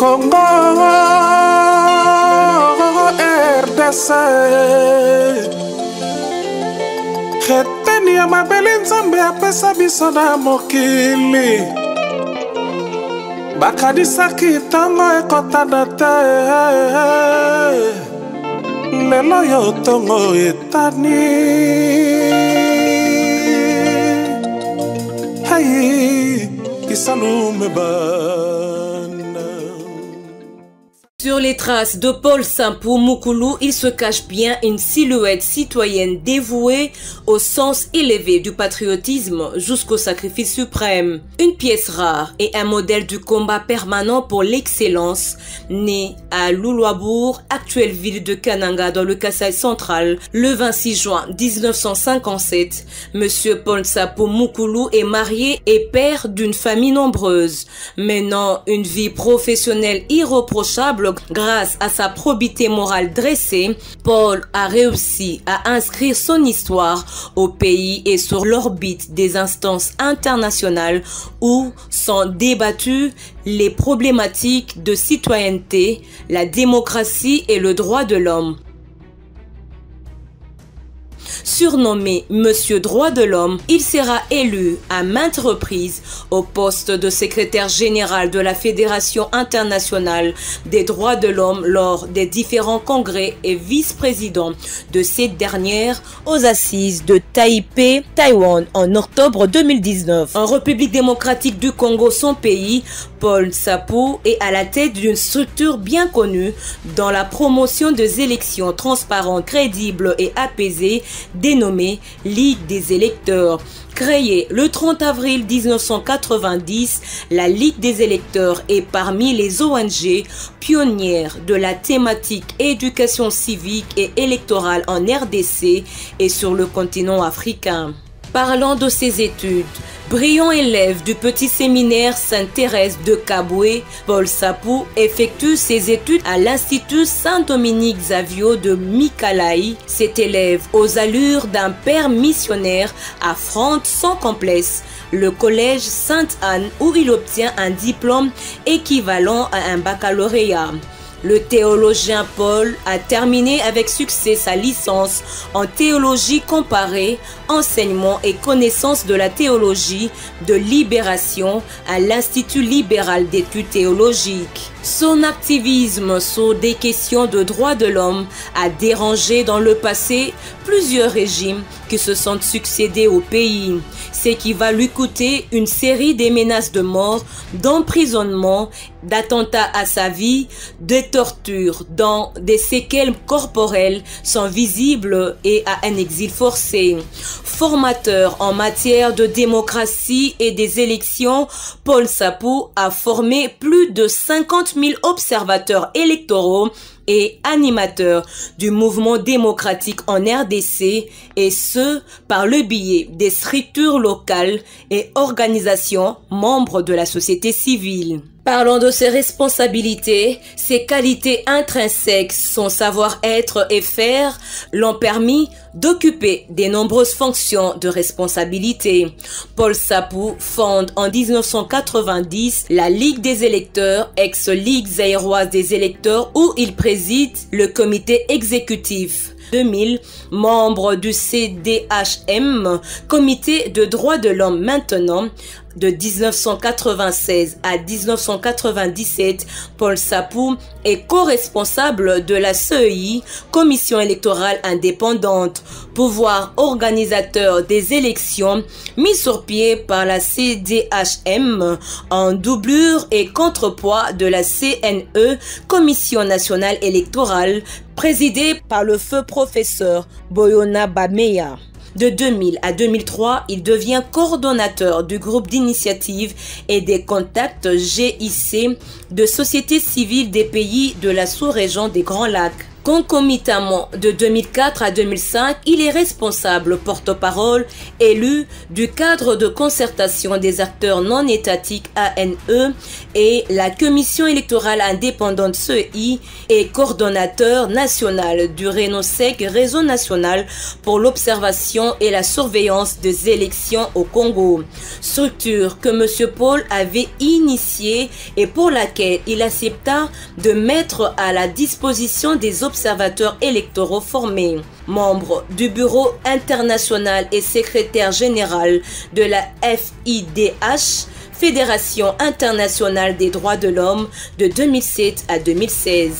Congo, RDC. Reteni ya mabele nzambe apesa biso na mokili. Bakadisaki tango ekotana te. Lelo yo tongo etani. Hey, kisalume bana. Sur les traces de Paul Sampou Moukoulou, il se cache bien une silhouette citoyenne dévouée au sens élevé du patriotisme jusqu'au sacrifice suprême. Une pièce rare et un modèle du combat permanent pour l'excellence, né à Louloabour, actuelle ville de Kananga dans le Kasaï central, le 26 juin 1957. Monsieur Paul Sampou Moukoulou est marié et père d'une famille nombreuse, menant une vie professionnelle irréprochable. Grâce à sa probité morale dressée, Paul a réussi à inscrire son histoire au pays et sur l'orbite des instances internationales où sont débattues les problématiques de citoyenneté, la démocratie et le droit de l'homme. Surnommé Monsieur Droit de l'Homme, il sera élu à maintes reprises au poste de secrétaire général de la Fédération internationale des droits de l'homme lors des différents congrès et vice-président de cette dernière aux assises de Taipei, Taïwan en octobre 2019. En République démocratique du Congo, son pays, Paul Sampou est à la tête d'une structure bien connue dans la promotion des élections transparentes, crédibles et apaisées dénommée Ligue des électeurs. Créée le 30 avril 1990, la Ligue des électeurs est parmi les ONG pionnières de la thématique éducation civique et électorale en RDC et sur le continent africain. Parlant de ses études, brillant élève du petit séminaire Sainte-Thérèse de Kaboué, Paul Sampou effectue ses études à l'Institut Saint-Dominique Xavier de Mikalaï. Cet élève, aux allures d'un père missionnaire, affronte sans complaisance le collège Sainte-Anne où il obtient un diplôme équivalent à un baccalauréat. Le théologien Paul a terminé avec succès sa licence en théologie comparée, enseignement et connaissance de la théologie de libération à l'Institut libéral d'études théologiques. Son activisme sur des questions de droits de l'homme a dérangé dans le passé plusieurs régimes qui se sont succédés au pays, ce qui va lui coûter une série de menaces de mort, d'emprisonnement, d'attentats à sa vie, de tortures dont des séquelles corporelles sont visibles et à un exil forcé. Formateur en matière de démocratie et des élections, Paul Sampou a formé plus de 50 000 observateurs électoraux et animateur du mouvement démocratique en RDC, et ce par le biais des structures locales et organisations membres de la société civile. Parlons de ses responsabilités, ses qualités intrinsèques, son savoir-être et faire l'ont permis d'occuper de nombreuses fonctions de responsabilité. Paul Sampou fonde en 1990 la Ligue des électeurs, ex-Ligue zaïroise des électeurs, où il préside le comité exécutif. 2000, membre du CDHM, Comité de droits de l'homme maintenant. De 1996 à 1997, Paul Sampou est co-responsable de la CEI, Commission électorale indépendante, pouvoir organisateur des élections mis sur pied par la CDHM en doublure et contrepoids de la CNE, Commission nationale électorale, présidée par le feu professeur Boyona Bameya. De 2000 à 2003, il devient coordonnateur du groupe d'initiative et des contacts GIC de sociétés civiles des pays de la sous-région des Grands Lacs. Concomitamment de 2004 à 2005, il est responsable porte-parole élu du cadre de concertation des acteurs non étatiques ANE et la Commission électorale indépendante CEI et coordonnateur national du RENOSEC, Réseau national pour l'observation et la surveillance des élections au Congo, structure que M. Paul avait initiée et pour laquelle il accepta de mettre à la disposition des observateurs électoraux formés. Membre du bureau international et secrétaire général de la FIDH, Fédération internationale des droits de l'homme, de 2007 à 2016.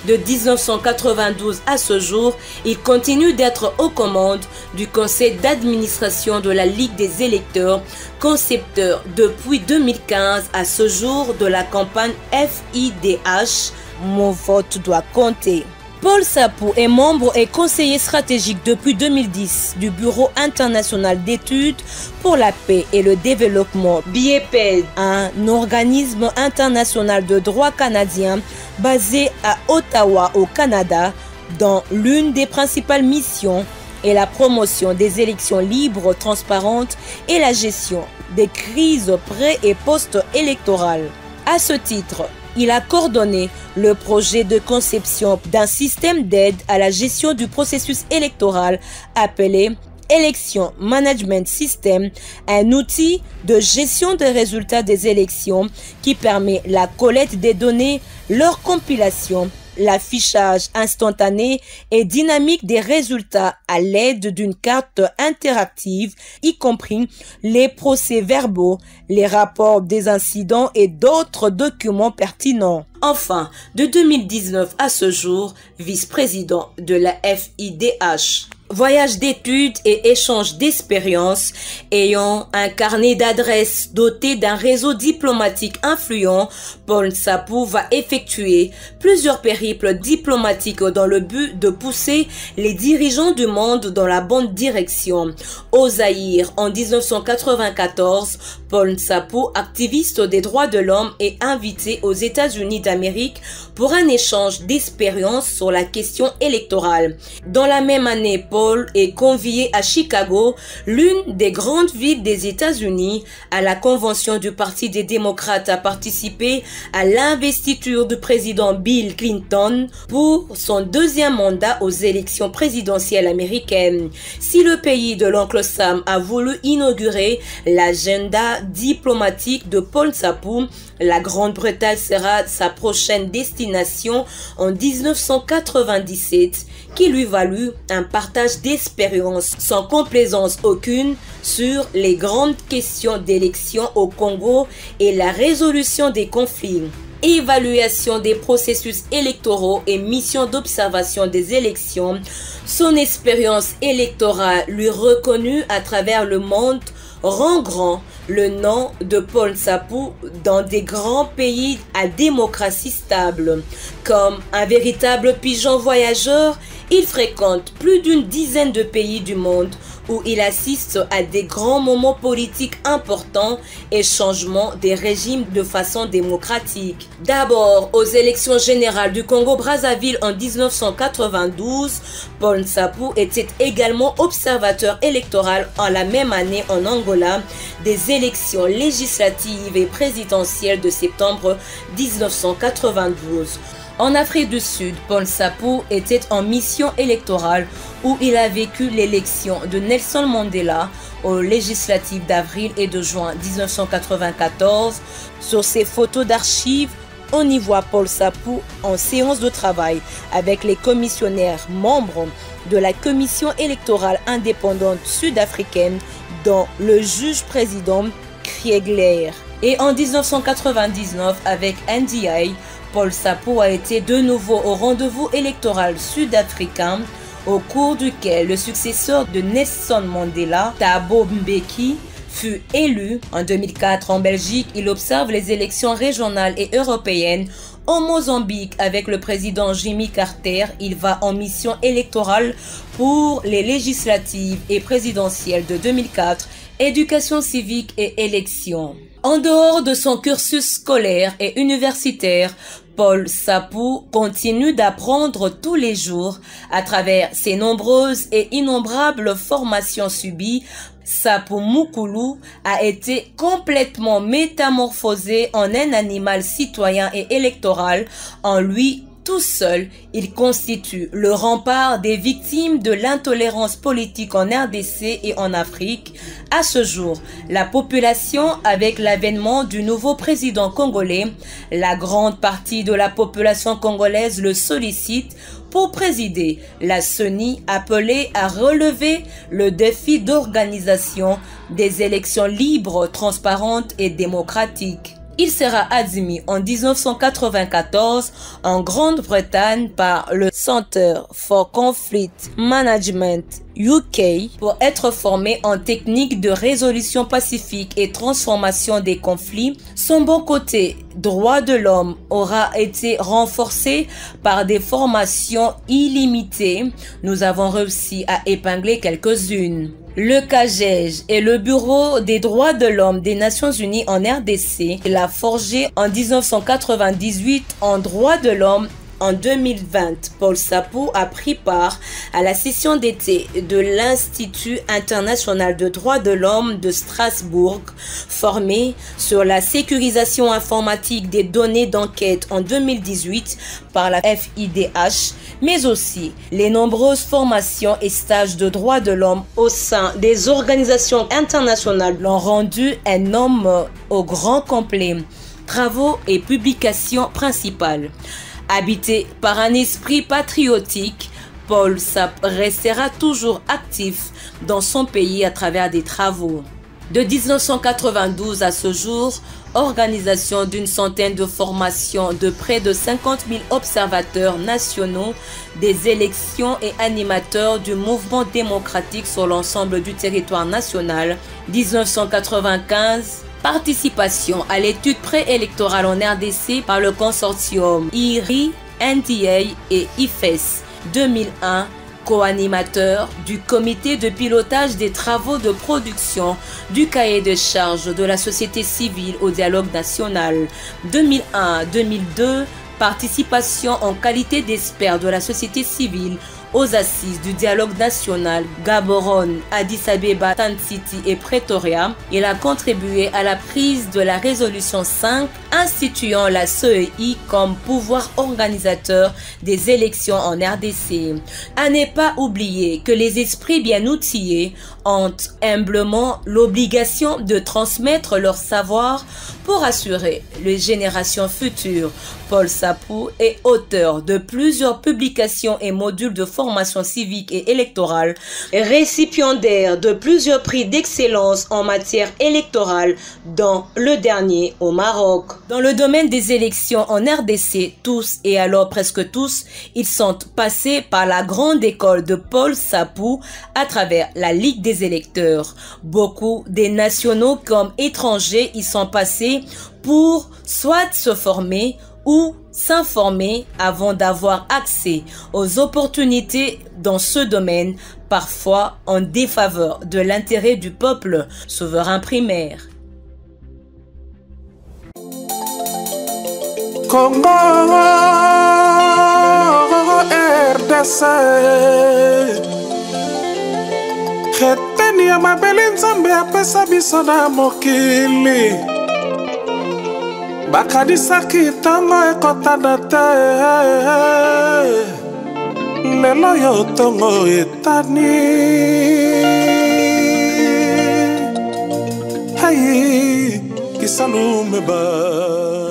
De 1992 à ce jour, il continue d'être aux commandes du conseil d'administration de la Ligue des électeurs, concepteur depuis 2015 à ce jour de la campagne FIDH. Mon vote doit compter. Paul Sapou est membre et conseiller stratégique depuis 2010 du Bureau international d'études pour la paix et le développement BIEPED, un organisme international de droit canadien basé à Ottawa au Canada, dont l'une des principales missions est la promotion des élections libres, transparentes et la gestion des crises pré- et post-électorales. À ce titre, il a coordonné le projet de conception d'un système d'aide à la gestion du processus électoral appelé Election Management System, un outil de gestion des résultats des élections qui permet la collecte des données, leur compilation, l'affichage instantané et dynamique des résultats à l'aide d'une carte interactive, y compris les procès-verbaux, les rapports des incidents et d'autres documents pertinents. Enfin, de 2019 à ce jour, vice-président de la FIDH. Voyage d'études et échange d'expériences, ayant un carnet d'adresses doté d'un réseau diplomatique influent, Paul Sapou va effectuer plusieurs périples diplomatiques dans le but de pousser les dirigeants du monde dans la bonne direction. Au Zaïre, en 1994, Paul Sapou, activiste des droits de l'homme, est invité aux États-Unis d'Amérique pour un échange d'expériences sur la question électorale. Dans la même année, Paul est convié à Chicago, l'une des grandes villes des États-Unis, à la convention du Parti des démocrates, à participer à l'investiture du président Bill Clinton pour son deuxième mandat aux élections présidentielles américaines. Si le pays de l'oncle Sam a voulu inaugurer l'agenda diplomatique de Paul Sapou, la Grande-Bretagne sera sa prochaine destination en 1997, qui lui valut un partage d'expériences sans complaisance aucune sur les grandes questions d'élection au Congo et la résolution des conflits. Évaluation des processus électoraux et mission d'observation des élections, son expérience électorale lui reconnue à travers le monde rend grand le nom de Paul Sapou dans des grands pays à démocratie stable. Comme un véritable pigeon voyageur, il fréquente plus d'une dizaine de pays du monde où il assiste à des grands moments politiques importants et changements des régimes de façon démocratique. D'abord, aux élections générales du Congo-Brazzaville en 1992, Paul Sapou était également observateur électoral en la même année en Angola des élections législatives et présidentielles de septembre 1992. En Afrique du Sud, Paul Sapou était en mission électorale où il a vécu l'élection de Nelson Mandela aux législatives d'avril et de juin 1994. Sur ces photos d'archives, on y voit Paul Sapou en séance de travail avec les commissionnaires membres de la commission électorale indépendante sud-africaine, dont le juge-président Kriegler. Et en 1999, avec NDI, Paul Sapou a été de nouveau au rendez-vous électoral sud-africain, au cours duquel le successeur de Nelson Mandela, Thabo Mbeki, fut élu. En 2004, en Belgique, il observe les élections régionales et européennes. Au Mozambique, avec le président Jimmy Carter, il va en mission électorale pour les législatives et présidentielles de 2004, éducation civique et élections. En dehors de son cursus scolaire et universitaire, Paul Sapou continue d'apprendre tous les jours à travers ses nombreuses et innombrables formations subies. Sapou Moukoulou a été complètement métamorphosé en un animal citoyen et électoral. En lui tout seul, il constitue le rempart des victimes de l'intolérance politique en RDC et en Afrique. À ce jour, la population, avec l'avènement du nouveau président congolais, la grande partie de la population congolaise le sollicite pour présider la CENI, appelée à relever le défi d'organisation des élections libres, transparentes et démocratiques. Il sera admis en 1994 en Grande-Bretagne par le Center for Conflict Management UK pour être formé en technique de résolution pacifique et transformation des conflits. Son bon côté droit de l'homme aura été renforcé par des formations illimitées. Nous avons réussi à épingler quelques-unes. Le CAGEJ est le Bureau des droits de l'homme des Nations Unies en RDC. Il a forgé en 1998 en droits de l'homme. En 2020, Paul Sapou a pris part à la session d'été de l'Institut international de droits de l'homme de Strasbourg, formé sur la sécurisation informatique des données d'enquête en 2018 par la FIDH, mais aussi les nombreuses formations et stages de droits de l'homme au sein des organisations internationales l'ont rendu un homme au grand complet. Travaux et publications principales. Habité par un esprit patriotique, Paul Sapou restera toujours actif dans son pays à travers des travaux. De 1992 à ce jour, organisation d'une centaine de formations de près de 50 000 observateurs nationaux des élections et animateurs du mouvement démocratique sur l'ensemble du territoire national. 1995, participation à l'étude préélectorale en RDC par le consortium IRI, NDA et IFES. 2001, co-animateur du comité de pilotage des travaux de production du cahier de charges de la société civile au dialogue national. 2001-2002, participation en qualité d'expert de la société civile aux assises du dialogue national Gaborone, Addis Abeba, Tan City et Pretoria. Il a contribué à la prise de la résolution 5 instituant la CEI comme pouvoir organisateur des élections en RDC. À ne pas oublier que les esprits bien outillés ont humblement l'obligation de transmettre leur savoir pour assurer les générations futures. Paul Sapou est auteur de plusieurs publications et modules de formation civique et électorale, récipiendaire de plusieurs prix d'excellence en matière électorale, dont le dernier au Maroc. Dans le domaine des élections en RDC, tous et alors presque tous, ils sont passés par la grande école de Paul Sapou à travers la Ligue des électeurs. Beaucoup des nationaux comme étrangers y sont passés pour soit se former ou s'informer avant d'avoir accès aux opportunités dans ce domaine, parfois en défaveur de l'intérêt du peuple souverain primaire. Congo, RDC, Khetenia mabeli nzambe apesa biso na mokili. Bakadisaki tango ekotana te, lelo yo tongo etani. Hey, kisalu mebana.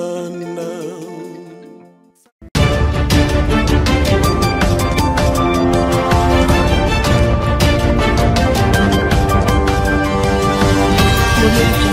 Audio